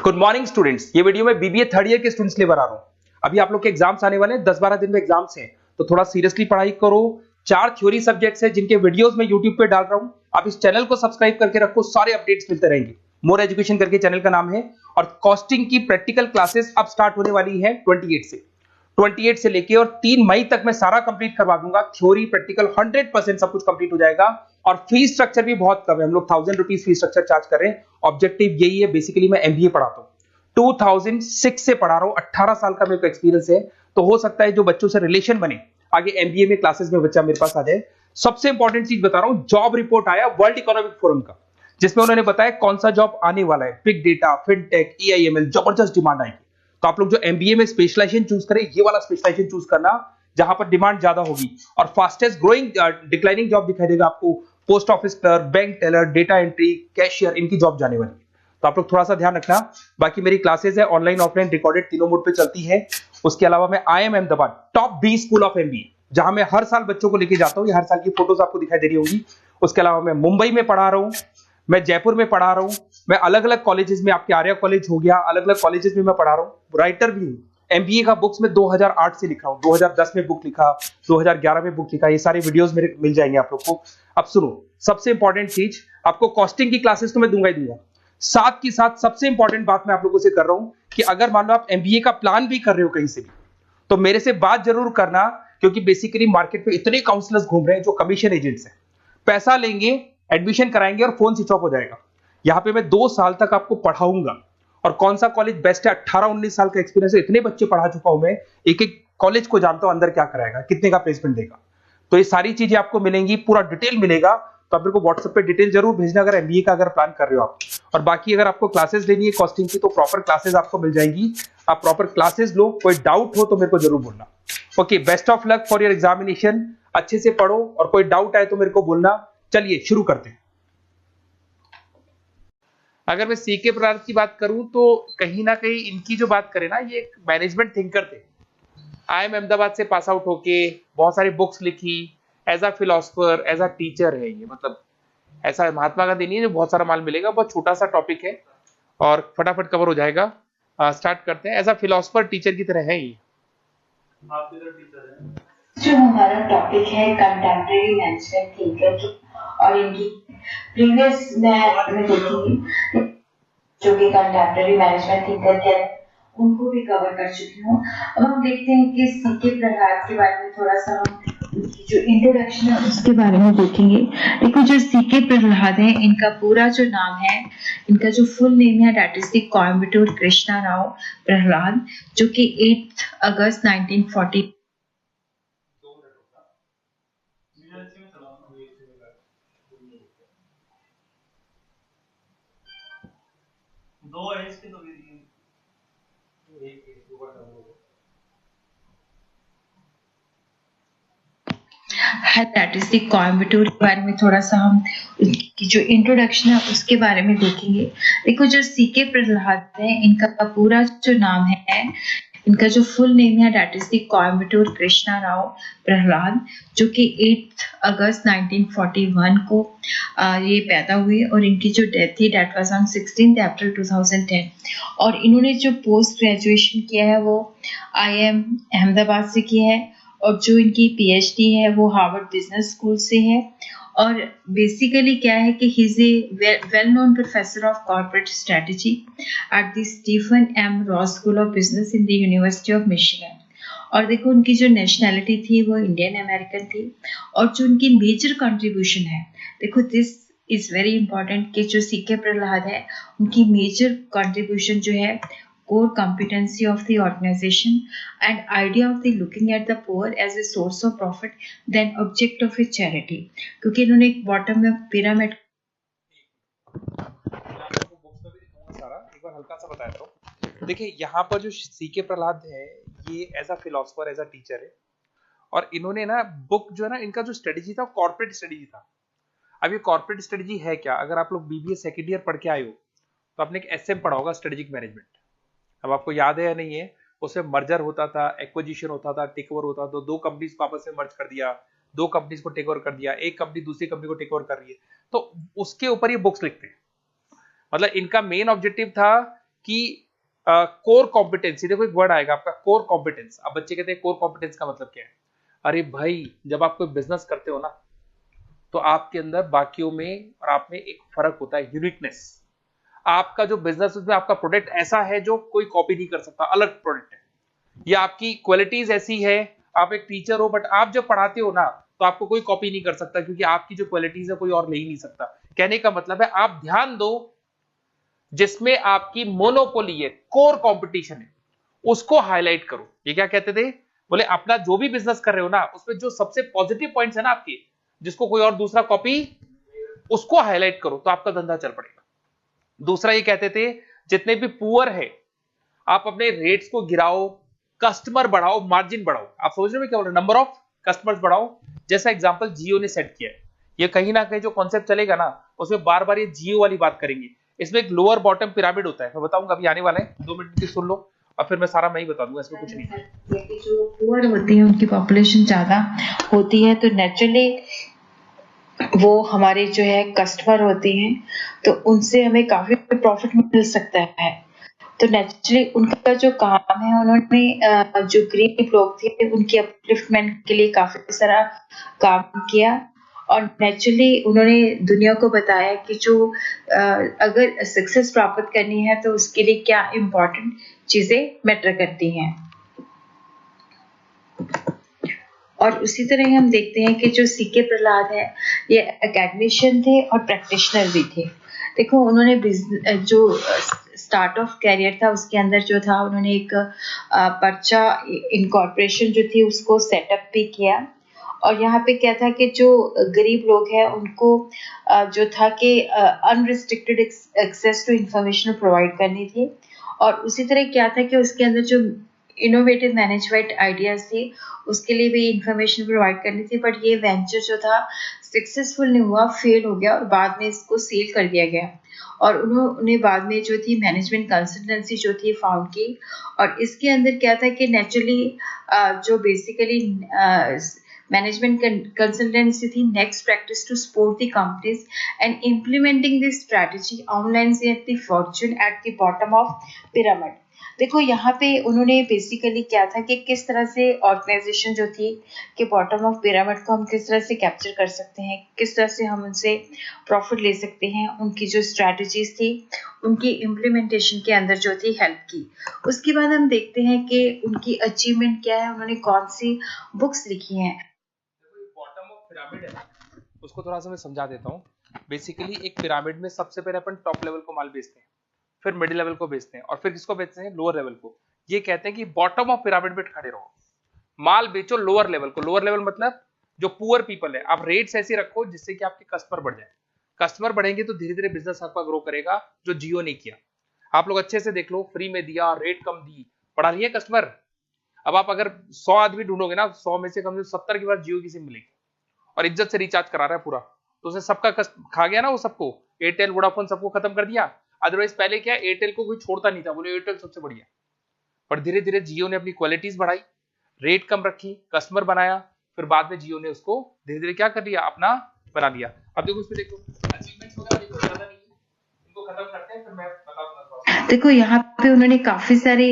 Good morning students. ये video में BBA third year के स्टूडेंट्स के लिए बना रहा हूं। अभी आप लोग के एग्जाम्स आने वाले हैं, 10-12 दिन में एग्जाम्स हैं, तो थोड़ा सीरियसली पढ़ाई करो। 4 थ्योरी सब्जेक्ट्स हैं जिनके वीडियोस मैं यूट्यूब पे डाल रहा हूं। आप इस चैनल को सब्सक्राइब करके रखो, सारे अपडेट्स मिलते रहेंगे। मोर एजुकेशन करके चैनल का नाम है। और कॉस्टिंग की प्रैक्टिकल क्लासेस अब स्टार्ट होने वाली है 28 से लेके, और 3 मई तक मैं सारा कंप्लीट करवा दूंगा। थ्योरी प्रैक्टिकल 100% सब कुछ कंप्लीट हो जाएगा। और फीस स्ट्रक्चर भी बहुत कम है, हम लोग 1000 रुपीज फीस स्ट्रक्चर चार्ज कर रहे हैं। ऑब्जेक्टिव यही है, बेसिकली मैं एमबीए पढ़ाता हूं, 2006 से पढ़ा रहा हूं, 18 साल का मेरे को एक्सपीरियंस है। तो हो सकता है जो बच्चों से रिलेशन बने, आगे एमबीए में क्लासेस में बच्चा मेरे पास आ जाए। सबसे इंपॉर्टेंट चीज बता रहा हूं, जॉब रिपोर्ट आया वर्ल्ड इकोनॉमिक फोरम का, जिसमें उन्होंने बताया कौन सा जॉब आने वाला है। बिग डेटा, फिनटेक, एआईएमएल, जबरदस्त डिमांड आएगी। तो आप लोग जो एमबीए में स्पेशलाइजेशन चूज करें, ये वाला स्पेशलाइजेशन चूज करना, जहां पर डिमांड ज्यादा होगी। और फास्टेस्ट ग्रोइंग डिक्लाइनिंग जॉब दिखाई देगा आपको, post office clerk, bank teller, data entry, cashier, इनकी जॉब जाने वाली है। तो आप लोग थोड़ा सा ध्यान रखना। बाकी मेरी क्लासेस है ऑनलाइन ऑफलाइन रिकॉर्डेड, तीनों मोड पे चलती है। उसके अलावा मैं IIM Ahmedabad top 20 school of MBA, जहां मैं हर साल बच्चों को लेके जाता हूं, ये हर साल की फोटोज आपको दिखाई दे रही होंगी। उसके अलावा मैं मुंबई में पढ़ा रहा हूं, मैं जयपुर में पढ़ा रहा हूं, मैं अलग अलग कॉलेजेस में, आपके आर्या कॉलेज हो गया, अलग अलग कॉलेजेस में मैं पढ़ा रहा हूं। राइटर भी हूं, एमबीए का बुक्स में 2008 से लिखा हूं, 2010 में बुक लिखा, 2011 में बुक लिखा। ये सारे वीडियोस मेरे मिल जाएंगे आप लोग को। अब सुनो, सबसे इंपॉर्टेंट चीज, आपको कॉस्टिंग की क्लासेस तो मैं दूंगा ही दूंगा, साथ की साथ सबसे इंपॉर्टेंट बात मैं आप लोगों से कर रहा हूं कि अगर मान लो आप एमबीए का प्लान भी कर रहे हो कहीं से भी, तो मेरे से बात जरूर करना। क्योंकि बेसिकली मार्केट पे इतने काउंसलर्स घूम रहे हैं जो कमीशन एजेंट्स हैं, पैसा लेंगे, एडमिशन कराएंगे और फोन स्विच ऑफ हो जाएगा। यहां पे मैं 2 साल तक आपको पढ़ाऊंगा, और कौन सा कॉलेज बेस्ट है, 18-19 साल का एक्सपीरियंस है, इतने बच्चे पढ़ा चुका हूं मैं, एक एक कॉलेज को जानता हूं अंदर क्या कराएगा, कितने का प्लेसमेंट देगा। तो ये सारी चीजें आपको मिलेंगी, पूरा डिटेल मिलेगा। तो आप मेरे को व्हाट्सएप पे डिटेल जरूर भेजना अगर एमबीए का अगर प्लान कर रहे हो आप। और बाकी अगर आपको क्लासेस लेनी है कॉस्टिंग की, तो प्रॉपर क्लासेस आपको मिल जाएंगी। आप प्रॉपर क्लासेस लो, कोई डाउट हो तो मेरे को जरूर बोलना। Okay, best of luck for your examination. अच्छे से पढ़ो, और कोई डाउट आए तो मेरे को बोलना। चलिए शुरू करते हैं। अगर मैं सीके प्रसाद की बात करूं, तो कहीं ना कहीं इनकी जो बात करें ना, ये एक मैनेजमेंट थिंकर थे। IIM अहमदाबाद से पास आउट होके बहुत सारी बुक्स लिखी, as a philosopher, as a teacher है ये। मतलब ऐसा महात्मा गांधी नहीं है जो बहुत सारा माल मिलेगा, बहुत छोटा सा टॉपिक है और फटाफट कवर हो जाएगा। स्टार्ट करते हैं। एज अ फिलोसफर टीचर की तरह है ये। जो हमारा टॉपिक है कंटेम्प्रेरी मैनेजमेंट थिंकर की, और इनकी प्रीवियस में देखेंगे जो कि कंटेम्प्रेरी मैनेजमेंट थिंकर थे, उनको भी कवर कर चुकी हूँ। अब हम देखते हैं कि सीके प्रहलाद के बारे में थोड़ा सा हम जो इंट्रोडक्शन है उसके बारे में देखेंगे। देखो, जो सीके प्रहलाद है, इनका पूरा जो नाम है, इनका जो फुल नेम है, that is the Coimbatore Krishna Rao Prahlad, जो कि 8 अगस्त 1940 है, दैट इज द कोयम्बटूर के बारे में थोड़ा सा हम उनकी जो इंट्रोडक्शन है उसके बारे में देखेंगे। देखो, जो सीके प्रहलाद है, इनका पूरा जो नाम है, इनका जो फुल नेम है, that is the Coimbatore Krishna Rao Prahlad, जो कि 8 अगस्त 1941 को ये पैदा हुए, और इनकी जो डेथ थी दैट वाज ऑन 16 अप्रैल 2010। और इन्होंने जो पोस्ट ग्रेजुएशन किया है वो IIM अहमदाबाद से किया है, और जो इनकी PhD है वो हार्वर्ड बिजनेस स्कूल से है। और बेसिकली क्या है कि he is a well known professor of corporate strategy at the Stephen M Ross school of business in the university of Michigan. और देखो, उनकी जो नेशनैलिटी थी वो इंडियन अमेरिकन थी। और जो उनकी मेजर कंट्रीब्यूशन है, देखो दिस इज वेरी इंपॉर्टेंट कि जो सीके प्रहलाद है, उनकी मेजर कंट्रीब्यूशन जो है, core competency of the organization and idea of the looking at the poor as a source of profit than object of a charity। क्योंकि इन्होंने एक बॉटम में पिरामिड एक बार हल्का सा बताया तो देखिए, यहाँ पर जो सीके प्रहलाद है, ये as a philosopher, as a teacher है। और इन्होंने ना बुक जो है ना, इनका जो स्ट्रेटेजी था, कॉर्पोरेट स्ट्रेटेजी था। अब ये कॉर्पोरेट स्ट्रेटेजी है क्या? अगर आप लोग बीबीए सेकेंड ईयर पढ़ के आए हो, तो आपने एक SM पढ़ा होगा, स्ट्रेटेजिक मैनेजमेंट। अब आपको याद है या नहीं है? उसमें मर्जर होता था, एक्विजिशन होता था, टेक ओवर होता था। तो 2 कंपनीज को आपस में मर्ज कर दिया, 2 कंपनीज को टेक ओवर कर दिया, एक कंपनी दूसरी कंपनी को टेक ओवर कर रही है। तो उसके ऊपर ये बुक्स लिखते हैं। मतलब इनका मेन ऑब्जेक्टिव था कि कोर कॉम्पिटेंसी, देखो एक वर्ड आएगा आपका कोर कॉम्पिटेंस। अब बच्चे कहते हैं कोर कॉम्पिटेंस का मतलब क्या है? अरे भाई, जब आप कोई बिजनेस करते हो ना, तो आपके अंदर बाकियों में और आप में एक फर्क होता है, यूनिकनेस। आपका जो बिजनेस, उसमें आपका प्रोडक्ट ऐसा है जो कोई कॉपी नहीं कर सकता, अलग प्रोडक्ट है, या आपकी क्वालिटीज ऐसी है। आप एक टीचर हो, बट आप जब पढ़ाते हो ना, तो आपको कोई कॉपी नहीं कर सकता, क्योंकि आपकी जो क्वालिटीज है कोई और ले ही नहीं सकता। कहने का मतलब है, आप ध्यान दो, जिसमें आपकी मोनोपोली है, कोर कंपटीशन है, उसको हाईलाइट करो। ये क्या कहते थे? बोले अपना जो भी बिजनेस कर रहे हो ना, उसमें जो सबसे पॉजिटिव पॉइंट्स है ना आपके, जिसको कोई और दूसरा कॉपी, उसको हाईलाइट करो, तो आपका धंधा चल पड़ेगा। दूसरा ये कहते थे, जितने भी पुअर है, आप अपने रेट्स को गिराओ, कस्टमर बढ़ाओ, मार्जिन बढ़ाओ। आप समझ रहे हो क्या बोल रहे? नंबर ऑफ कस्टमर्स बढ़ाओ। जैसा एग्जांपल जियो ने सेट किया है, ये कहीं ना कहीं जो कॉन्सेप्ट चलेगा ना, उसमें बार बार ये जियो वाली बात करेंगे। इसमें एक लोअर बॉटम पिरामिड होता है, मैं बताऊंगा, अभी आने वाला है, 2 मिनट की सुन लो, और फिर मैं सारा मैं ही बता दूंगा, इसमें कुछ नहीं है। जो पुअर होती है उनकी पॉपुलेशन ज्यादा होती है, तो नेचुरली वो हमारे जो है कस्टमर होते हैं, तो उनसे हमें काफी प्रॉफिट मिल सकता है। तो नेचुरली उनका जो काम है, उन्होंने जो गरीब लोग थे उनकी अपलिफ्टमेंट के लिए काफी सारा काम किया, और नेचुरली उन्होंने दुनिया को बताया कि जो अगर सक्सेस प्राप्त करनी है तो उसके लिए क्या इम्पोर्टेंट चीजें मैटर करती हैं। और उसी तरह हम देखते हैं कि जो सीके प्रहलाद है, ये एकेडमिशियन थे और प्रैक्टिशनर भी थे। देखो, उन्होंने जो स्टार्ट ऑफ कैरियर था उसके अंदर जो था, उन्होंने एक पर्चा इनकॉर्पोरेशन जो थी उसको सेटअप भी किया। और यहाँ पे क्या था कि जो गरीब लोग हैं उनको जो था कि unrestricted access to information provide करनी थी। और उसी तरह क्या था कि उसके अंदर जो इनोवेटिव मैनेजमेंट आइडियाज थे उसके लिए भी इंफॉर्मेशन प्रोवाइड करनी थी। बट ये वेंचर जो था सक्सेसफुल नहीं हुआ, फेल हो गया, और बाद में इसको सेल कर दिया गया। और उन्होंने बाद में जो थी मैनेजमेंट कंसल्टेंसी जो थी फाउंड की। और इसके अंदर क्या था कि नेचुरली जो बेसिकली मैनेजमेंट कंसल्टेंसी थी, next practice to support the companies and implementing this strategy online at the fortune at the bottom of pyramid. देखो, यहाँ पे उन्होंने बेसिकली क्या था कि किस तरह से ऑर्गेनाइजेशन जो थी कि बॉटम ऑफ पिरामिड को हम किस तरह से कैप्चर कर सकते हैं, किस तरह से हम उनसे प्रॉफिट ले सकते हैं, उनकी जो स्ट्रैटेजीज थी उनकी इम्प्लीमेंटेशन के अंदर जो थी हेल्प की। उसके बाद हम देखते हैं कि उनकी अचीवमेंट क्या है, उन्होंने कौन सी बुक्स लिखी हैं। बॉटम ऑफ पिरामिड है ना, उसको थोड़ा सा मैं समझा देता हूँ। बेसिकली एक पिरामिड में सबसे पहले अपन टॉप लेवल को माल बेचते हैं, फिर मिडिल लेवल को बेचते हैं, और फिर किसको बेचते हैं? लोअर लेवल को। ये कहते हैं कि बॉटम ऑफ पिरामिड पे खड़े रहो, माल बेचो लोअर लेवल को। लोअर लेवल मतलब जो पुअर पीपल है, आप रेट्स ऐसे रखो जिससे कि आपके कस्टमर बढ़ जाए। कस्टमर बढ़ेंगे तो धीरे धीरे बिजनेस आपका ग्रो करेगा, जो जियो ने किया। आप लोग अच्छे से देख लो, फ्री में दिया, रेट कम दी, बढ़ा लिए कस्टमर। अब आप अगर 100 आदमी ढूंढोगे ना, 100 में से कम से 70 के बाद जियो की सिम मिलेगी, और इज्जत से रिचार्ज करा रहा है पूरा, तो उसे सबका खा गया ना वो सबको। एयरटेल वोडाफोन सबको खत्म कर दिया। अदरवाइज पहले क्या, एयरटेल को कोई छोड़ता नहीं था, बोले एयरटेल सबसे बढ़िया। पर धीरे धीरे जियो ने अपनी क्वालिटीज बढ़ाई, रेट कम रखी, कस्टमर बनाया, फिर बाद में जियो ने उसको धीरे धीरे क्या कर लिया, अपना बना लिया। अब देखो इसमें, देखो अचीवमेंट्स वगैरह देखो, ज्यादा नहीं है, इनको खत्म करते हैं, फिर मैं बताऊंगा। देखो, यहाँ पे उन्होंने काफी सारी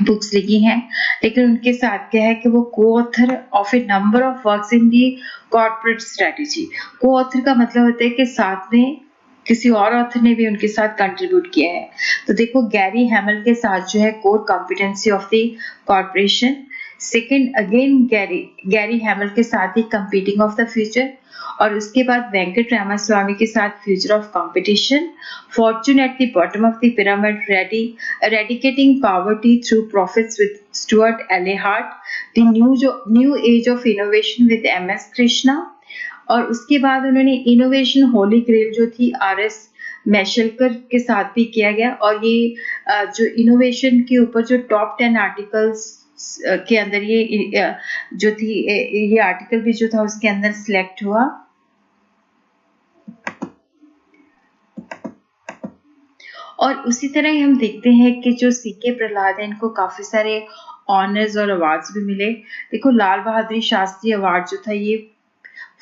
बुक्स लिखी हैं, लेकिन उनके साथ क्या है कि वो को author of A number of works in the corporate strategy. को ऑथर का मतलब होता है कि साथ में किसी और ऑथर ने भी उनके साथ कंट्रीब्यूट किया है। तो देखो, गैरी हैमल के साथ जो है core competency of the corporation, second again Gary Hamel के साथ ही कंपीटिंग ऑफ द फ्यूचर, और उसके बाद वेंकट रामास्वामी के साथ future of competition, fortune at the bottom of the pyramid, eradicating poverty through profits with Stuart L Hart, the new age of innovation with M S. Krishna. और उसके बाद उन्होंने इनोवेशन होली ग्रेल जो थी आर.एस. मैशेलकर के साथ भी किया गया। और ये जो इनोवेशन के ऊपर जो टॉप 10 आर्टिकल्स के अंदर ये जो थी, ये आर्टिकल भी जो था उसके अंदर सिलेक्ट हुआ। और उसी तरह ही हम देखते हैं कि जो सीके प्रहलाद है, इनको काफी सारे ऑनर्स और अवार्ड्स भी मिले। देखो, लाल बहादुर शास्त्री अवार्ड जो था, ये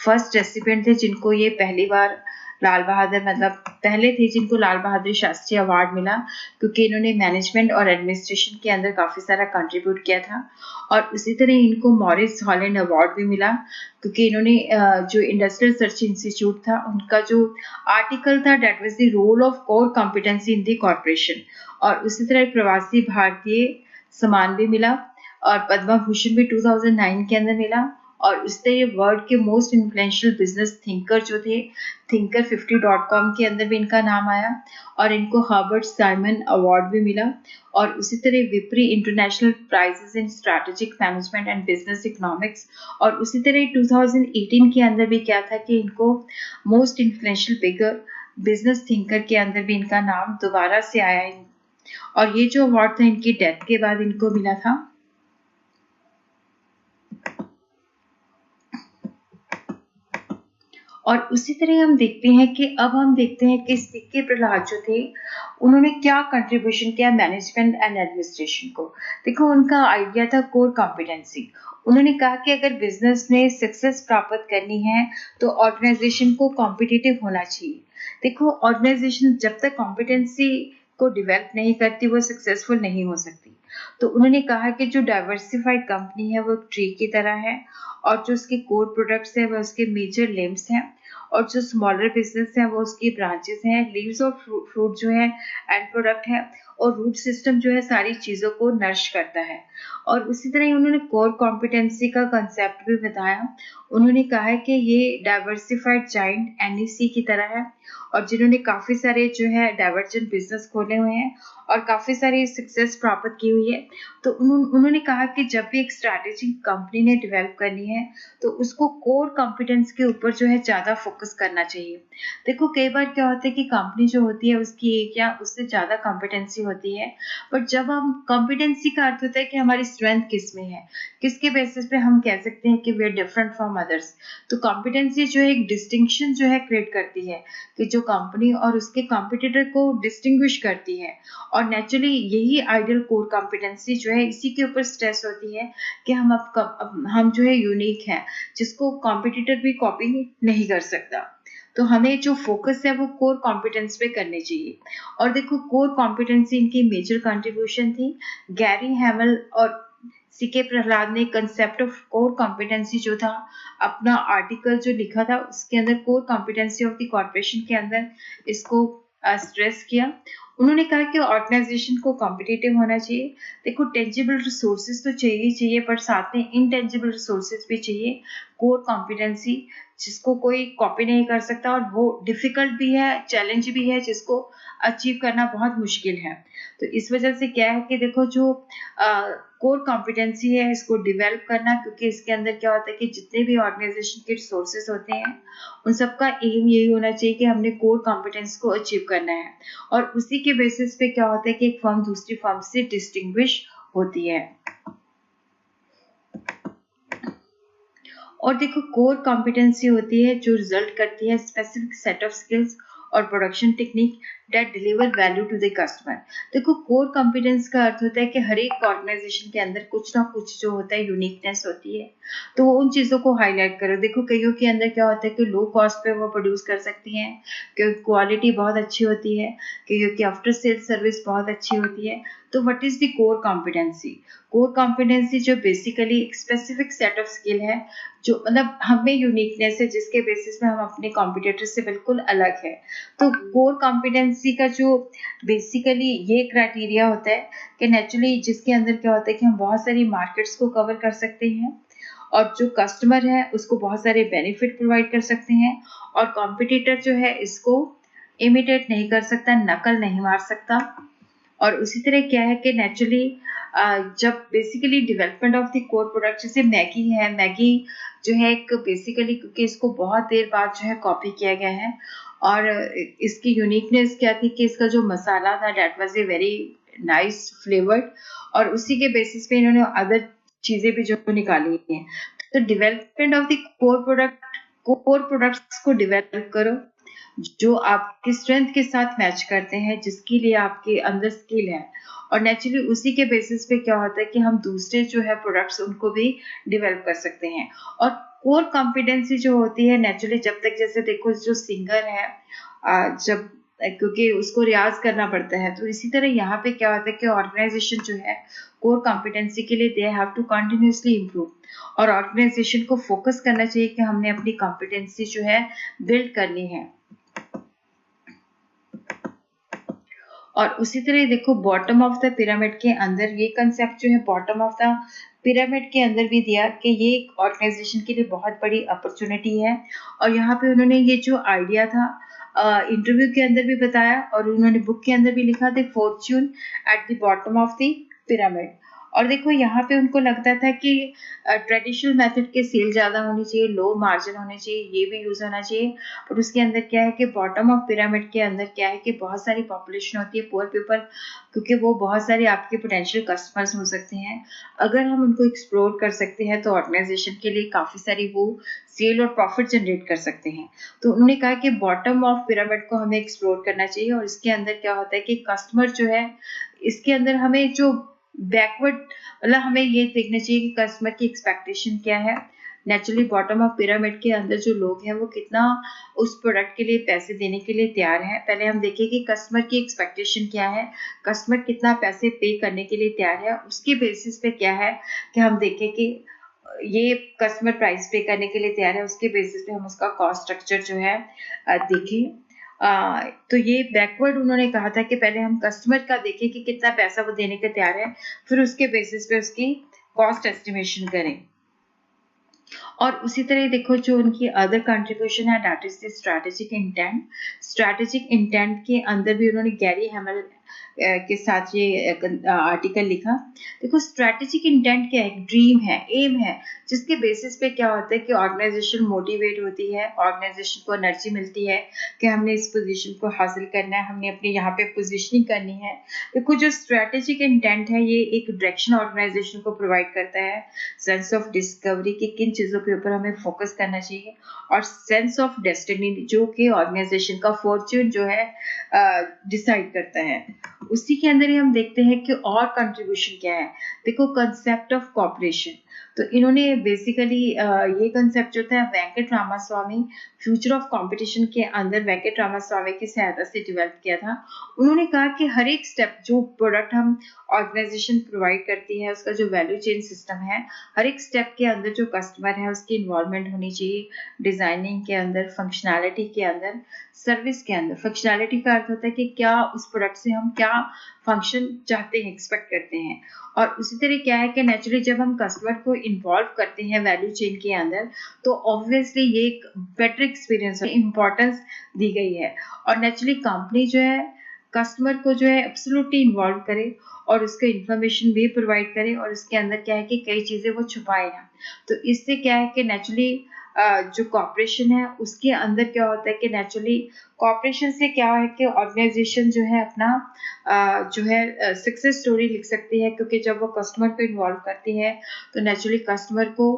फर्स्ट रेसिपिएंट थे जिनको ये पहली बार लाल बहादुर मतलब पहले थे जिनको लाल बहादुर शास्त्री अवार्ड मिला, क्योंकि इन्होंने मैनेजमेंट और एडमिनिस्ट्रेशन के अंदर काफ़ी सारा कंट्रीब्यूट किया था। और उसी तरह इनको मॉरिस हॉलैंड अवार्ड भी मिला, क्योंकि इन्होंने जो इंडस्ट्रियल रिसर्च इंस्टीट्यूट था उनका जो आर्टिकल था that was the role of core competency in the corporation. और उसी तरह प्रवासी भारतीय सम्मान भी मिला और पद्म भूषण भी 2009 के अंदर मिला। और उससे ये वर्ल्ड के मोस्ट इन्फ्लुएंशियल बिजनेस थिंकर जो थे, thinker50.com के अंदर भी इनका नाम आया और इनको हर्बर्ट साइमन अवार्ड भी मिला। और उसी तरह विप्री international prizes in strategic management and business economics. और उसी तरह 2018 के अंदर भी क्या था कि इनको most influential figure business thinker के अंदर भी इनका नाम दोबारा से आया। और ये जो अवार्ड था इनकी डेथ के बाद इनको मिला था। और उसी तरह हम देखते हैं कि सीके प्रहलाद जो थे उन्होंने क्या कंट्रीब्यूशन किया मैनेजमेंट एंड एडमिनिस्ट्रेशन को। देखो उनका आइडिया था कोर कॉम्पिटेंसी। उन्होंने कहा कि अगर बिजनेस में सक्सेस प्राप्त करनी है तो ऑर्गेनाइजेशन को कॉम्पिटिटिव होना चाहिए। देखो ऑर्गेनाइजेशन जब तक कॉम्पिटेंसी को डेवलप नहीं करती वो सक्सेसफुल नहीं हो सकती। तो उन्होंने कहा कि जो डाइवर्सिफाइड कंपनी है वो एक ट्री की तरह है और जो उसके कोर प्रोडक्ट्स है वो उसके मेजर लिम्स हैं और जो स्मॉलर बिजनेस है वो उसकी ब्रांचेस हैं। लीव्स और फ्रूट जो है एंड प्रोडक्ट है और रूट सिस्टम जो है सारी चीजों को नरिश करता है। और उसी तरह ही उन्होंने कोर कॉम्पिटेंसी का कंसेप्ट भी बताया। उन्होंने कहा है कि ये डाइवर्सिफाइड जाइंट एनईसी की तरह है और जिन्होंने काफी सारे जो है डाइवर्जेंट बिजनेस खोले हुए हैं और काफी सारी सक्सेस प्राप्त की हुई है। तो उन्होंने कहा कि जब भी एक स्ट्रैटेजी कंपनी ने डेवलप करनी है तो उसको कोर कॉम्पिटेंस के ऊपर जो है ज्यादा फोकस करना चाहिए। देखो कई बार क्या होता है कि कंपनी जो होती है उसकी एक या उससे ज्यादा कॉम्पिटेंसी होती है, बट जब हम कॉम्पिटेंसी का अर्थ होता है कि हमारी स्ट्रेंथ किस में है, किसके बेसिस पे हम कह सकते हैं कि we are different from others. तो कॉम्पिटेंसी जो है एक डिस्टिंक्शन जो है क्रिएट करती है कि जो कंपनी और उसके कॉम्पिटिटर को डिस्टिंग्विश करती है। और नेचुरली यही आइडियल कोर कॉम्पिटेंसी जो है इसी के ऊपर स्ट्रेस होती है कि हम जो है यूनिक है जिसको कॉम्पिटिटर भी कॉपी नहीं कर सकता। तो हमें जो फोकस है वो कोर कॉम्पिटेंस पे करनी चाहिए। और देखो कोर कॉम्पिटेंसी इनकी मेजर कंट्रीब्यूशन थी। गैरी हैमल और सीके प्रहलाद ने कंसेप्ट ऑफ कोर कॉम्पिटेंसी जो था अपना आर्टिकल जो लिखा था उसके अंदर core competency of the corporation के अंदर इसको स्ट्रेस किया। उन्होंने कहा कि ऑर्गेनाइजेशन को कॉम्पिटिटिव होना चाहिए। देखो टेंजिबल रिसोर्सेज तो चाहिए पर साथ में इनटेंजिबल रिसोर्सेज भी चाहिए। कोर कॉम्पिटेंसी जिसको कोई कॉपी नहीं कर सकता और वो डिफिकल्ट भी है, चैलेंज भी है, जिसको अचीव करना बहुत मुश्किल है। तो इस वजह से क्या है कि देखो जो कोर कॉम्पिटेंसी है इसको डेवलप करना, क्योंकि इसके अंदर क्या होता है कि जितने भी ऑर्गेनाइजेशन के रिसोर्सेज होते हैं उन सबका एम यही होना चाहिए कि हमने कोर कॉम्पिटेंस को अचीव करना है। और उसी के बेसिस पे क्या होता है कि एक फर्म दूसरी फर्म से डिस्टिंग्विश होती है। और देखो कोर कॉम्पिटेंसी होती है जो रिजल्ट करती है स्पेसिफिक सेट ऑफ स्किल्स और production technique that deliver value to the customer. देखो कोर कॉम्पिटेंस का अर्थ होता है कि हर एक ऑर्गेनाइजेशन के अंदर कुछ ना कुछ जो होता है यूनिकनेस होती है, तो उन चीजों को हाईलाइट करो। देखो कईयों के अंदर क्या होता है कि लो कॉस्ट पे वो प्रोड्यूस कर सकती हैं, क्योंकि क्वालिटी बहुत अच्छी होती है, क्योंकि आफ्टर सेल सर्विस बहुत अच्छी होती है। तो what is the core competency? Core competency जो बेसिकली एक स्पेसिफिक सेट ऑफ स्किल है जो मतलब हमें यूनिकनेस है जिसके बेसिस पे हम अपने कॉम्पिटिटर से बिल्कुल अलग है। तो कोर कॉम्पिटेंसी का जो बेसिकली ये क्राइटेरिया होता है कि नेचुरली जिसके अंदर क्या होता है कि हम बहुत सारी मार्केट्स को कवर कर सकते हैं और जो कस्टमर है उसको बहुत सारे बेनिफिट प्रोवाइड कर सकते हैं और कॉम्पिटिटर जो है इसको इमिटेट नहीं कर सकता, नकल नहीं मार सकता। और उसी तरह क्या है कि नेचुरली जब basically development of the core product, जैसे मैगी है, मैगी जो है एक बेसिकली क्योंकि इसको बहुत देर बाद जो है कॉपी किया गया है और इसकी यूनिकनेस क्या थी कि इसका जो मसाला था that was a very nice flavoured और उसी के बेसिस पे इन्होंने अदर चीजें भी जो निकाली हैं। तो development of the core products को डेवलप करो जो आपकी स्ट्रेंथ के साथ मैच करते हैं, जिसके लिए आपके अंदर स्किल है। और नेचुरली उसी के बेसिस पे क्या होता है कि हम दूसरे जो है प्रोडक्ट्स उनको भी डेवलप कर सकते हैं। और कोर कॉम्पिटेंसी जो होती है नेचुरली, जब तक जैसे देखो जो सिंगर है जब क्योंकि उसको रियाज करना पड़ता है, तो इसी तरह यहाँ पे क्या होता है कि ऑर्गेनाइजेशन जो है कोर कॉम्पिटेंसी के लिए they have to continuously improve, और ऑर्गेनाइजेशन को फोकस करना चाहिए कि हमने अपनी कॉम्पिटेंसी जो है बिल्ड करनी है। और उसी तरह देखो बॉटम ऑफ द पिरामिड के अंदर ये कंसेप्ट जो है बॉटम ऑफ द पिरामिड के अंदर भी दिया कि ये एक ऑर्गेनाइजेशन के लिए बहुत बड़ी अपॉर्चुनिटी है। और यहाँ पे उन्होंने ये जो आइडिया था इंटरव्यू के अंदर भी बताया, और उन्होंने बुक के अंदर भी लिखा the fortune at the bottom of the pyramid. और देखो यहाँ पे उनको लगता था कि ट्रेडिशनल मेथड के सेल ज़्यादा होनी चाहिए, लो मार्जिन होने चाहिए, ये भी यूज़ होना चाहिए। और उसके अंदर क्या है कि बॉटम ऑफ पिरामिड के अंदर क्या है कि बहुत सारी पॉपुलेशन होती है पुअर पीपल, क्योंकि वो बहुत सारे आपके पोटेंशियल कस्टमर्स हो सकते हैं। अगर हम उनको एक्सप्लोर कर सकते हैं तो ऑर्गेनाइजेशन के लिए काफ़ी सारी वो सेल और प्रॉफिट जनरेट कर सकते हैं। तो उन्होंने कहा कि बॉटम ऑफ पिरामिड को हमें एक्सप्लोर करना चाहिए। और इसके अंदर क्या होता है कि कस्टमर जो है, इसके अंदर हमें जो बैकवर्ड मतलब हमें ये देखना चाहिए कि कस्टमर की एक्सपेक्टेशन क्या है। नेचुरली बॉटम ऑफ पिरामिड के अंदर जो लोग हैं वो कितना उस प्रोडक्ट के लिए पैसे देने के लिए तैयार हैं। पहले हम देखें कि कस्टमर की एक्सपेक्टेशन क्या है, कस्टमर कितना पैसे पे करने के लिए तैयार है। उसके बेसिस पे क्या है कि हम देखें कि ये कस्टमर प्राइस पे करने के लिए तैयार है, उसके बेसिस पे हम उसका कॉस्ट स्ट्रक्चर जो है देखें। तो ये बैकवर्ड उन्होंने कहा था कि पहले हम कस्टमर का देखें कि कितना पैसा वो देने के तैयार है, फिर उसके बेसिस पे उसकी कॉस्ट एस्टिमेशन करें। और उसी तरह देखो जो उनकी अदर कंट्रीब्यूशन है that is the strategic intent. Strategic intent के अंदर भी उन्होंने गैरी हैमल के साथ ये आर्टिकल लिखा। देखो स्ट्रैटेजिक इंटेंट क्या है, ड्रीम है, एम है, जिसके बेसिस पे क्या होता है कि ऑर्गेनाइजेशन मोटिवेट होती है, ऑर्गेनाइजेशन को एनर्जी मिलती है कि हमने इस पोजीशन को हासिल करना है, हमने अपने यहाँ पे पोजीशनिंग करनी है। देखो जो स्ट्रैटेजिक इंटेंट है ये एक डायरेक्शन ऑर्गेनाइजेशन को प्रोवाइड करता है, सेंस ऑफ डिस्कवरी की किन चीज़ों के ऊपर हमें फोकस करना चाहिए, और सेंस ऑफ डेस्टिनी जो कि ऑर्गेनाइजेशन का फॉर्च्यून जो है डिसाइड करता है। उसी के अंदर ही हम देखते हैं कि और कंट्रीब्यूशन क्या है। देखो कंसेप्ट ऑफ कॉपरेशन, तो इन्होंने बेसिकली ये कंसेप्ट जो था Venkat Ramaswamy future of competition के अंदर वेंकट रामास्वामी की सहायता से डेवलप किया था। उन्होंने कहा कि हर एक स्टेप जो प्रोडक्ट हम ऑर्गेनाइजेशन प्रोवाइड करती है उसका जो वैल्यू चेन सिस्टम है, हर एक स्टेप के अंदर जो कस्टमर है उसकी इन्वॉल्वमेंट होनी चाहिए, डिजाइनिंग के अंदर, फंक्शनैलिटी के अंदर, सर्विस के अंदर। फंक्शनैलिटी का अर्थ होता है कि क्या उस प्रोडक्ट से हम क्या फंक्शन चाहते हैं, एक्सपेक्ट करते हैं। और उसी तरह क्या है कि नेचुरली जब हम कस्टमर को इन्वॉल्व करते हैं वैल्यू चेन के अंदर तो ऑब्वियसली ये एक बेटर एक्सपीरियंस इंपॉर्टेंस दी गई है। और नेचुरली कंपनी जो है कस्टमर को जो है एब्सोल्युटली इन्वॉल्व करे और उसको इन्फॉर्मेशन भी प्रोवाइड करे, और उसके अंदर क्या है कि कई चीज़ें वो छुपाए ना। तो इससे क्या है कि नेचुरली जो कॉपरेशन है उसके अंदर क्या होता है कि नेचुरली कॉपरेशन से क्या है कि ऑर्गेनाइजेशन जो है अपना जो है सक्सेस स्टोरी लिख सकती है, क्योंकि जब वो कस्टमर को इन्वॉल्व करती है तो नेचुरली कस्टमर को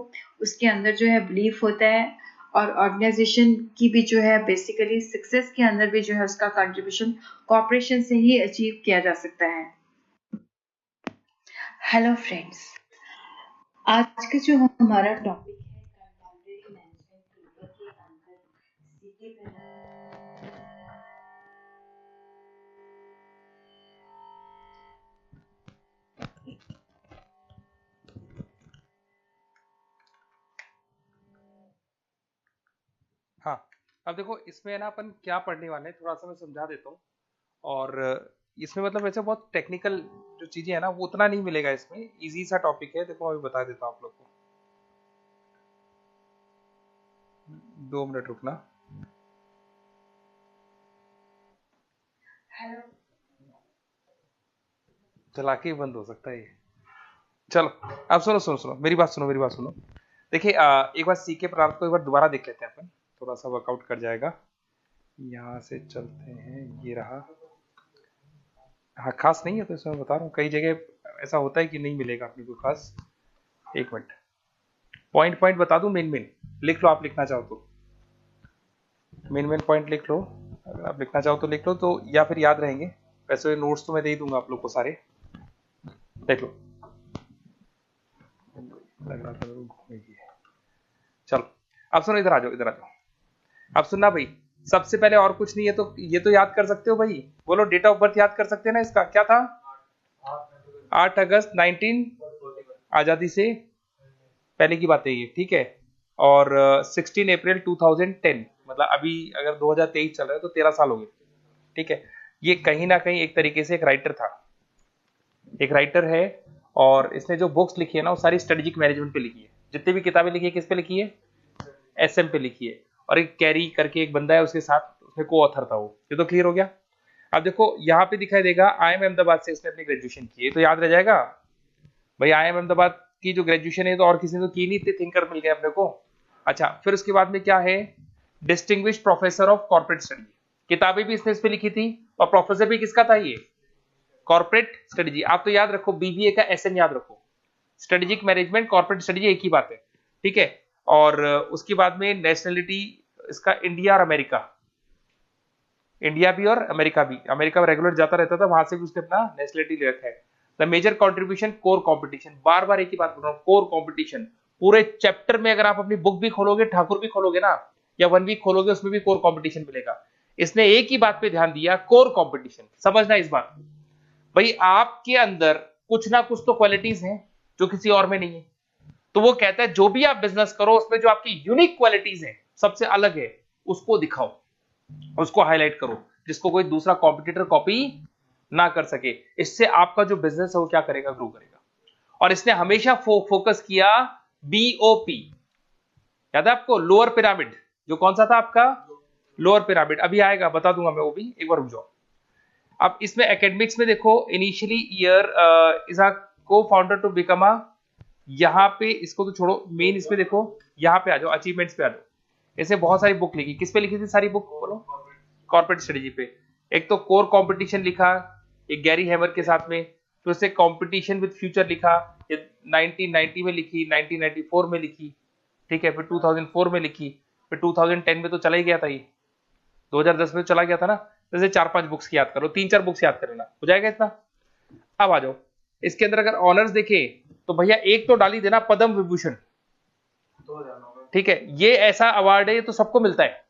उसके अंदर जो है बिलीफ होता है, और ऑर्गेनाइजेशन की भी जो है बेसिकली सक्सेस के अंदर भी जो है उसका कंट्रीब्यूशन कॉपरेशन से ही अचीव किया जा सकता है। हेलो फ्रेंड्स, आज का जो हमारा टॉपिक है कंटेम्परेरी मैनेजमेंट पेपर के अंदर सीके हाँ, अब देखो इसमें ना अपन क्या पढ़ने वाले हैं थोड़ा सा मैं समझा देता हूँ। और इसमें मतलब वैसे बहुत टेक्निकल जो चीजें है ना वो उतना नहीं मिलेगा, इसमें इजी सा टॉपिक है। देखो मैं बता देता हूँ आप लोग को, 2 मिनट रुकना। हेलो चला के ही बंद हो सकता है ये। चलो अब सुनो सुनो सुनो मेरी बात सुनो, मेरी बात सुनो। देखिए एक बार सीके प्राप्त को एक बार दोबारा देख लेते हैं अपन, थोड़ा सा वर्कआउट कर जाएगा। यहाँ से चलते हैं, ये रहा। हाँ खास नहीं है तो इसमें बता रहा हूँ, कई जगह ऐसा होता है कि नहीं मिलेगा अपने को खास। एक मिनट, पॉइंट पॉइंट बता दूं, मेन मेन लिख लो आप लिखना चाहो तो, मेन मेन पॉइंट लिख लो। अगर आप लिखना चाहो तो लिख लो, तो या फिर याद रहेंगे। वैसे नोट्स तो मैं दे ही दूंगा आप लोग को सारे, देख लो। लग रहा था घूमेगी। चलो अब सुनो, इधर आ जाओ, इधर आ जाओ। अब सुनना भाई, सबसे पहले और कुछ नहीं है तो ये तो याद कर सकते हो भाई, बोलो डेट ऑफ बर्थ याद कर सकते हैं ना इसका, क्या था? 8 अगस्त 19, आजादी से पहले की बात है ये, ठीक है। और 16 अप्रैल 2010, मतलब अभी अगर 2023 चल रहा है तो 13 साल हो गए, ठीक है। ये कहीं ना कहीं एक तरीके से एक राइटर था, एक राइटर है, और इसने जो बुक्स लिखी है ना वो सारी स्ट्रेटेजिक मैनेजमेंट पे लिखी है। जितनी भी किताबें लिखी है किस पे लिखी है? एसएम पे लिखी है। और एक कैरी करके एक बंदा है उसके साथ, उसमें को ऑथर था वो। ये तो क्लियर हो गया। अब देखो यहाँ पे दिखाई देगा IIM अहमदाबाद से इसने अपनी ग्रेजुएशन की है, तो याद रह जाएगा भाई IIM अहमदाबाद की जो ग्रेजुएशन है तो और किसी ने तो की नहीं, इतने थिंकर मिल गए अपने को। अच्छा, फिर उसके बाद में क्या है? Distinguished professor of corporate study. किताबें भी इसने इस पे लिखी थी और प्रोफेसर भी किसका था? ये कॉर्पोरेट स्ट्रेटजी। आप तो याद रखो, बीबीए का एसएम याद रखो, स्ट्रेटेजिक मैनेजमेंट कॉर्पोरेट स्ट्रेटजी एक ही बात है, ठीक है। और उसके बाद में नेशनलिटी इसका इंडिया और अमेरिका, इंडिया भी और अमेरिका भी, अमेरिका में रेगुलर जाता रहता था, वहां से भी उसने अपना नेशनलिटी ले रखा है। The major contribution core competition, बार बार एक ही बात बोल रहा हूँ, कोर कंपटीशन। पूरे चैप्टर में अगर आप अपनी बुक भी खोलोगे, ठाकुर भी खोलोगे ना, या 1 वीक खोलोगे, उसमें भी कोर कंपटीशन मिलेगा। इसने एक ही बात पे ध्यान दिया, कोर कंपटीशन। समझना इस बात भाई, आपके अंदर कुछ ना कुछ तो क्वालिटीज हैं जो किसी और में नहीं है। तो वो कहता है जो भी आप बिजनेस करो उसमें जो आपकी यूनिक क्वालिटीज हैं, सबसे अलग है, उसको दिखाओ, उसको हाईलाइट करो, जिसको कोई दूसरा कॉम्पिटिटर कॉपी ना कर सके। इससे आपका जो बिजनेस है वो क्या करेगा? ग्रो करेगा। और इसने हमेशा फोकस किया बीओपी, याद है आपको? लोअर पिरामिड, जो कौन सा था आपका? Lower pyramid. अभी आएगा, बता दूंगा मैं वो भी, एक बार रुक जाओ। अब इसमें एकेडमिक्स में देखो, इनिशियली ईयर इज अ को फाउंडर टू बिकम अ, यहाँ पे इसको तो छोड़ो, मेन इसमें देखो, यहाँ पे आ जाओ, अचीवमेंट्स पे आ जाओ। इसने बहुत सारी बुक लिखी, किस पे लिखी थी सारी बुक बोलो? कॉर्पोरेट स्ट्रेटजी पे। एक तो कोर कंपटीशन लिखा, एक गैरी हैमर के साथ में, तो इससे कंपटीशन विद फ्यूचर लिखा, ये 1990 में लिखी, 1994 में लिखी, ठीक है, फिर 2004 में लिखी, फिर 2010 में तो चला ही गया था ये, 2010 में तो चला गया था ना। जैसे 4-5 बुक्स की याद करो, 3-4 बुक्स याद कर लेना, हो जाएगा इतना। अब आ जाओ, इसके अंदर अगर ऑनर्स देखे तो भैया एक तो डाल ही देना, पद्म विभूषण, ठीक है। ये ऐसा अवार्ड है, ये तो सबको मिलता है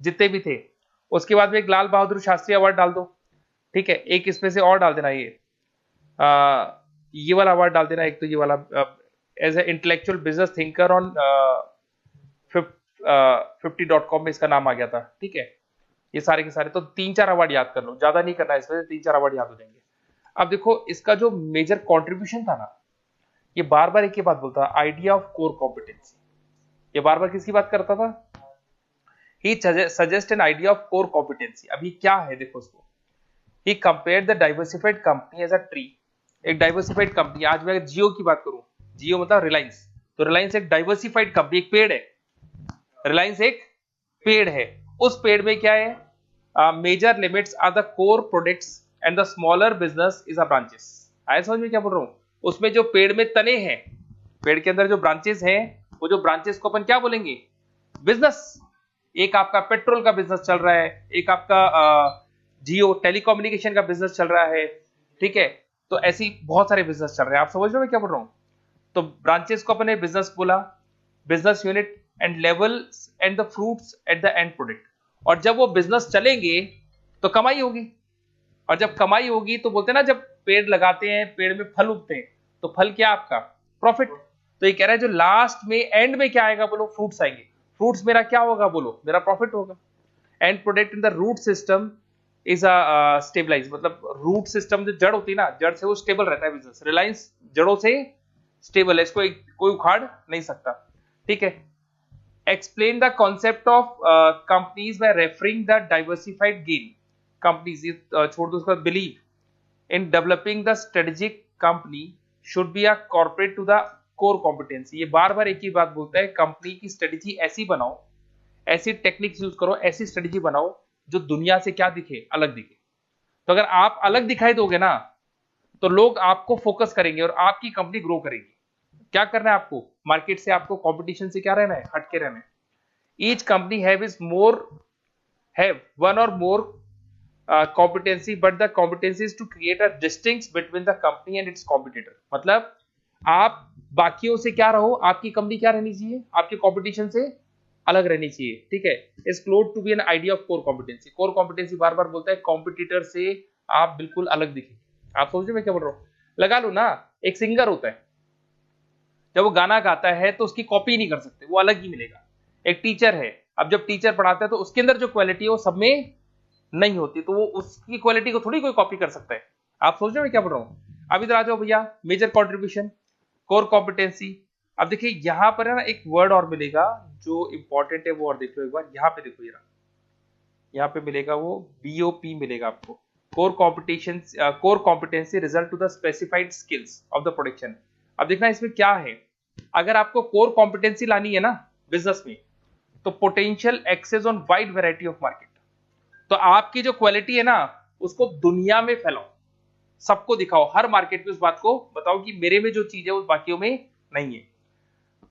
जितने भी थे। उसके बाद में एक लाल बहादुर शास्त्री अवार्ड डाल दो, ठीक है। एक इसमें से और डाल देना, ये वाला अवार्ड डाल देना, एक तो ये वाला as a intellectual business thinker on 50.com में इसका नाम आ गया था, ठीक है। ये सारे के सारे तो 3-4 अवार्ड याद कर लो, ज्यादा नहीं करना है, इसमें 3-4 अवार्ड याद हो जाएंगे। अब देखो इसका जो मेजर कंट्रीब्यूशन था ना, ये बार बार एक ही बात बोलता था, आइडिया ऑफ कोर कॉम्पिटेंसी। ये बार बार किसकी बात करता था? He suggest an idea of core competency. अभी क्या है देखो उसको, he compare the diversified company as a tree. एक डाइवर्सिफाइड कंपनी, आज मैं जियो की बात करूं, जियो मतलब रिलायंस, तो रिलायंस एक डाइवर्सिफाइड कंपनी, एक पेड़ है, रिलायंस एक पेड़ है। उस पेड़ में क्या है? Major limits are the core products and the smaller business is a branches. आया समझ में क्या बोल रहा हूं? उसमें जो पेड़ में तने हैं, पेड़ के अंदर जो ब्रांचेस हैं, वो जो ब्रांचेस को अपन क्या बोलेंगे? बिजनेस। एक आपका पेट्रोल का बिजनेस चल रहा है, एक आपका जियो टेलीकम्युनिकेशन का बिजनेस चल रहा है, ठीक है। तो ऐसी बहुत सारे बिजनेस चल रहे हैं, आप समझ रहे हो मैं क्या बोल रहा हूं? तो ब्रांचेस को अपने बिजनेस बोला, business unit and levels and the fruits at the end product. और जब वो बिजनेस चलेंगे तो कमाई होगी, और जब कमाई होगी तो बोलते हैं ना, जब पेड़ लगाते हैं, पेड़ में फल उगते हैं, तो फल क्या आपका? प्रॉफिट। तो ये कह रहा है जो लास्ट में एंड में क्या आएगा बोलो? फ्रूट्स आएंगे। फ्रूट्स मेरा क्या होगा बोलो? मेरा प्रॉफिट होगा। End product in the root system is a stabilize, मतलब रूट सिस्टम जो जड़ होती है ना, जड़ से वो स्टेबल रहता है बिजनेस। रिलायंस जड़ों से स्टेबल है, इसको कोई उखाड़ नहीं सकता, ठीक है। Explain the concept of companies by referring the diversified gain companies, छोड़ दो उसका, believe in developing the strategic company should be a corporate to the core competency. ये बार बार एक ही बात बोलता है, कंपनी की स्ट्रेटेजी ऐसी बनाओ, ऐसी टेक्निक्स यूज करो, ऐसी स्ट्रेटेजी बनाओ जो दुनिया से क्या दिखे? अलग दिखे। तो अगर आप अलग दिखाई दोगे ना, तो लोग आपको फोकस करेंगे और आपकी कंपनी ग्रो करेगी। क्या करना है आपको? मार्केट से, आपको कंपटीशन से क्या रहना है? हटके रहना है। ईच कंपनी हैव वन और मोर competency, but the competency is to create a distinction between the company and its competitor। मतलब आप बाकियों से क्या रहो, आपकी कंपनी क्या रहनी चाहिए आपके कंपटीशन से? अलग रहनी चाहिए, ठीक है। Is close to be an idea of core competency. Core competency बार बार बोलता है कॉम्पिटिटर से आप बिल्कुल अलग दिखेंगे। आप सोच रहे मैं क्या बोल रहा हूँ? लगा लो ना, एक सिंगर होता है, जब वो गाना गाता है तो उसकी कॉपी नहीं कर सकते, वो अलग ही मिलेगा। एक टीचर है, अब जब टीचर पढ़ाता है तो उसके अंदर जो क्वालिटी है वो सब में नहीं होती, तो वो उसकी क्वालिटी को थोड़ी कोई कॉपी कर सकता है। आप सोच रहे हो मैं क्या बोल रहा हूँ? अब इधर आ जाओ भैया, मेजर कॉन्ट्रीब्यूशन, कोर कॉम्पिटेंसी। अब देखिए यहां पर है ना एक वर्ड और मिलेगा जो इंपॉर्टेंट है, वो और देख लो एक बार, यहाँ पे देखो जरा, यहाँ पे मिलेगा वो बीओपी मिलेगा आपको, core competency result to the specified skills of the production. अब देखना इसमें क्या है, अगर आपको कोर कॉम्पिटेंसी लानी है ना बिजनेस में, तो potential access on wide variety of market. तो आपकी जो क्वालिटी है ना उसको दुनिया में फैलाओ, सबको दिखाओ, हर मार्केट में उस बात को बताओ कि मेरे में जो चीज है उस बाकियों में नहीं है।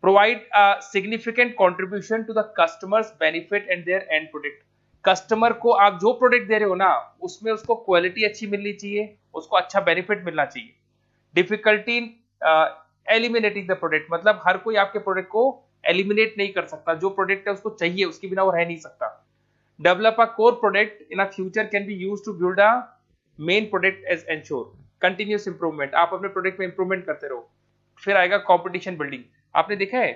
Provide a significant contribution to the customers benefit and their end product. Customer को आप जो प्रोडक्ट दे रहे हो ना उसमें उसको क्वालिटी अच्छी मिलनी चाहिए, उसको अच्छा बेनिफिट मिलना चाहिए। Difficulty in eliminating the product, मतलब हर कोई आपके प्रोडक्ट को एलिमिनेट नहीं कर सकता, जो प्रोडक्ट है उसको चाहिए, उसके बिना वो रह नहीं सकता। Develop a core product in a future can be used to build a main product as ensure continuous improvement. आप अपने प्रोडक्ट में इंप्रूवमेंट करते रहो। फिर आएगा कंपटीशन बिल्डिंग। आपने देखा है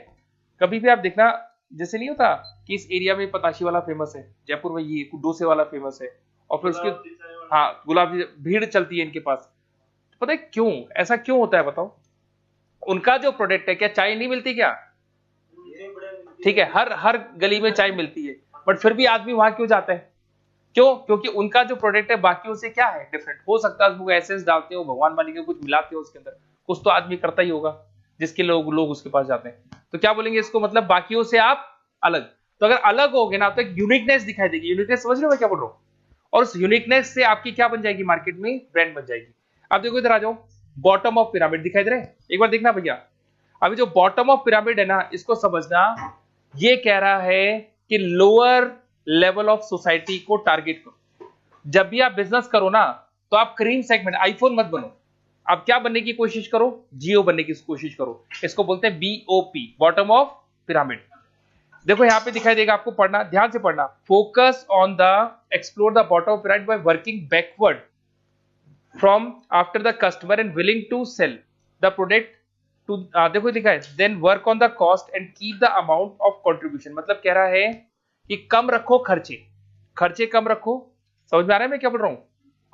कभी भी, आप देखना जैसे नहीं होता कि इस एरिया में पताशी वाला फेमस है, जयपुर में ये डोसे वाला फेमस है, और फिर उसके हाँ गुलाब भीड़ चलती है इनके पास। पता है क्यों ऐसा क्यों होता है बताओ? उनका जो प्रोडक्ट है, क्या चाय नहीं मिलती क्या? ठीक है, हर हर गली में चाय मिलती है, बट फिर भी आदमी वहां क्यों जाता है? क्यों? क्योंकि उनका जो प्रोडक्ट है बाकियों से क्या है डिफरेंट। हो सकता है उसमें एसेंस डालते हो, भगवान वाली के कुछ मिलाते हो उसके अंदर, कुछ तो आदमी करता ही होगा जिसके लोग उसके पास जाते हैं। तो क्या बोलेंगे इसको, मतलब बाकियों से आप अलग। तो अगर अलग होगे ना तो एक यूनिकनेस दिखाई देगी। यूनिकनेस समझ रहे हो मैं क्या बोल रहा हूँ? और उस यूनिकनेस से आपकी क्या बन जाएगी, मार्केट में ब्रांड बन जाएगी। अब देखो इधर आ जाओ, बॉटम ऑफ पिरामिड दिखाई दे रहा है, एक बार देखना भैया। अभी जो बॉटम ऑफ पिरामिड है ना, इसको समझना, ये कह रहा है कि लोअर लेवल ऑफ सोसाइटी को टारगेट करो। जब भी आप बिजनेस करो ना तो आप क्रीम सेगमेंट, आईफोन मत बनो, आप क्या बनने की कोशिश करो, जियो बनने की कोशिश करो। इसको बोलते हैं बीओपी, बॉटम ऑफ पिरामिड। देखो यहां पे दिखाई देगा आपको, पढ़ना ध्यान से पढ़ना। Focus on the explore the bottom of pyramid by working backward from after the customer and willing to sell the product to, देखो लिखा है then work on the cost and keep the amount of contribution. मतलब कह रहा है कि कम रखो खर्चे, खर्चे कम रखो। समझ में आ रहा है मैं क्या बोल रहा हूं?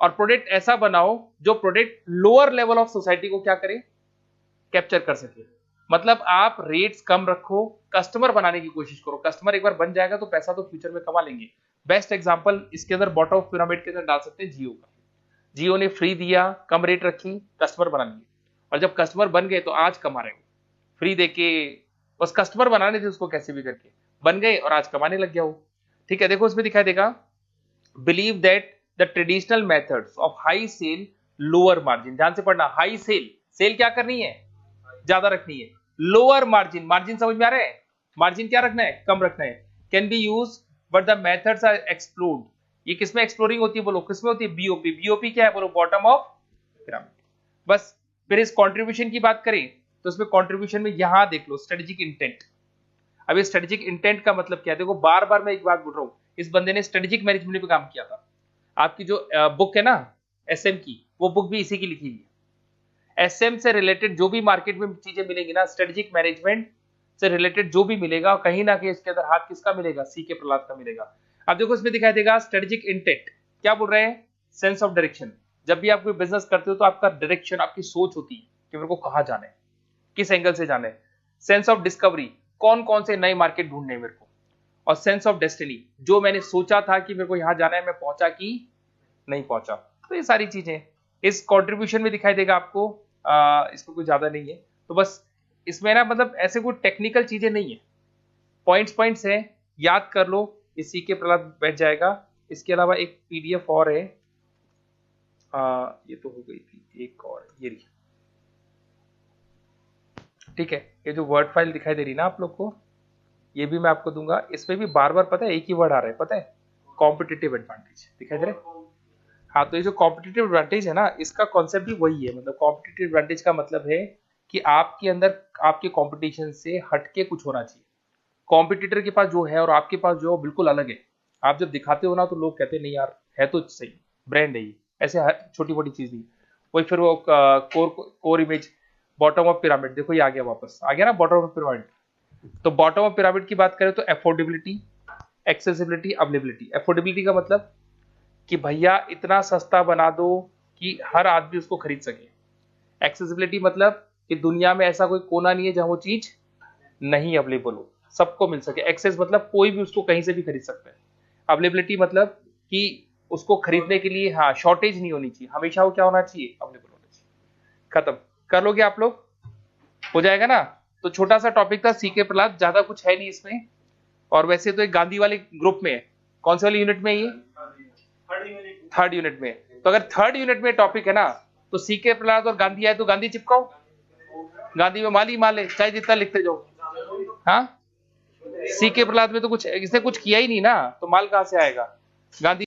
और प्रोडक्ट ऐसा बनाओ जो product lower level of society को क्या करे, कैप्चर कर सके। मतलब आप रेट्स कम रखो, कस्टमर बनाने की कोशिश करो। कस्टमर एक बार बन जाएगा तो पैसा तो फ्यूचर में कमा लेंगे। बेस्ट एग्जांपल इसके अंदर बॉटम ऑफ पिरामिड के अंदर डाल सकते हैं जियो का। जियो ने फ्री दिया, कम रेट रखी, कस्टमर बना लिए, और जब कस्टमर बन गए तो आज कमा रहे हो। फ्री देके बस कस्टमर बनाने थे उसको, कैसे भी करके बन गए और आज कमाने लग गया हो। ठीक है, देखो इसमें दिखाई देगा, believe that the traditional methods of high sale lower margin. ध्यान से पढ़ना, हाई सेल, सेल क्या करनी है, ज्यादा रखनी है। लोअर मार्जिन, मार्जिन समझ में आ रहा है, मार्जिन क्या रखना है, कम रखना है। Can be use but the methods are explored. ये किसमें एक्सप्लोरिंग होती है बोलो, किसमें होती है, बीओपी। बीओपी क्या है बोलो, बॉटम ऑफ पिरामिड। बस फिर इस कंट्रीब्यूशन की बात करें तो इसमें कंट्रीब्यूशन में यहां देख लो स्ट्रेटेजिक इंटेंट। अब ये स्ट्रेटेजिक इंटेंट का मतलब क्या है, देखो बार बार मैं एक बात बोल रहा हूं, इस बंदे ने स्ट्रेटेजिक मैनेजमेंट पे काम किया था। आपकी जो बुक है ना एसएम की, वो बुक भी इसी की लिखी हुई है। एसएम से रिलेटेड जो भी मार्केट में चीजें मिलेंगी ना, स्ट्रेटेजिक मैनेजमेंट से रिलेटेड जो भी मिलेगा, कहीं ना कहीं इसके अंदर हाथ किसका मिलेगा, सी के प्रहलाद का मिलेगा। अब देखो इसमें दिखाई देगा स्ट्रेटेजिक इंटेंट, क्या बोल रहे हैं, सेंस ऑफ डायरेक्शन। जब भी आप कोई बिजनेस करते हो तो आपका डायरेक्शन, आपकी सोच होती है कि मेरे को कहां जाना है, किस एंगल से जाना है। सेंस ऑफ डिस्कवरी, कौन कौन से नए मार्केट ढूंढने हैं मेरे को। और सेंस ऑफ डेस्टिनी, जो मैंने सोचा था कि मेरे को यहां जाना है, मैं पहुंचा कि नहीं पहुंचा। तो ये सारी चीजें इस कंट्रीब्यूशन में दिखाई देगा आपको। इसमें कुछ ज्यादा नहीं है, तो बस इसमें ना मतलब ऐसे कोई टेक्निकल चीजें नहीं है, पॉइंट्स है, याद कर लो, इसी के प्रहलाद बैठ जाएगा। इसके अलावा एक पीडीएफ और है, ये तो हो गई थी, एक और ये रही। ठीक है, ये जो वर्ड फाइल दिखाई दे रही ना आप लोग को, ये भी मैं आपको दूंगा। इसमें भी बार बार पता है एक ही वर्ड आ रहा है, पता है, कॉम्पिटिटिव एडवांटेज दिखाई दे रहा है। हाँ, तो ये जो कॉम्पिटिटिव एडवांटेज है ना, इसका कॉन्सेप्ट भी वही है। मतलब कॉम्पिटिटिव एडवांटेज का मतलब है कि आपके अंदर आपके कंपटीशन से हटके कुछ होना चाहिए। कॉम्पिटिटर के पास जो है और आपके पास जो है बिल्कुल अलग है। आप जब दिखाते हो ना तो लोग कहते हैं नहीं यार है तो सही, ब्रांड है ये, ऐसे हर छोटी मोटी चीज नहीं। वही फिर वो core image, bottom of pyramid, देखो ये आ गया, वापस आ गया ना बॉटम ऑफ पिरामिड। तो बॉटम ऑफ पिरामिड की बात करें तो अफोर्डेबिलिटी, एक्सेसिबिलिटी, अवेलेबिलिटी। अफोर्डेबिलिटी का मतलब कि भैया इतना सस्ता बना दो कि हर आदमी उसको खरीद सके। एक्सेसिबिलिटी मतलब कि दुनिया में ऐसा कोई कोना नहीं है जहां वो चीज नहीं अवेलेबल हो, सबको मिल सके। एक्सेस मतलब कोई भी उसको कहीं से भी खरीद सकता है। अवेलेबिलिटी मतलब कि उसको खरीदने के लिए हाँ शॉर्टेज नहीं होनी चाहिए, हमेशा वो क्या होना चाहिए, अवेलेबल होना चाहिए। खत्म कर लोगे आप लोग, हो जाएगा ना। तो छोटा सा टॉपिक था सीके प्रहलाद, ज्यादा कुछ है नहीं इसमें। और वैसे तो एक गांधी वाले ग्रुप में है, कौन से वाले यूनिट में ये, थर्ड यूनिट में। तो अगर थर्ड यूनिट में टॉपिक है ना तो सीके प्रहलाद और गांधी आए तो गांधी चिपकाओ, गांधी में माली माल है, चाहे जितना लिखते जाओ। हाँ सीके प्रहलाद में तो कुछ इसने कुछ किया ही नहीं ना, तो माल कहां से आएगा। गांधी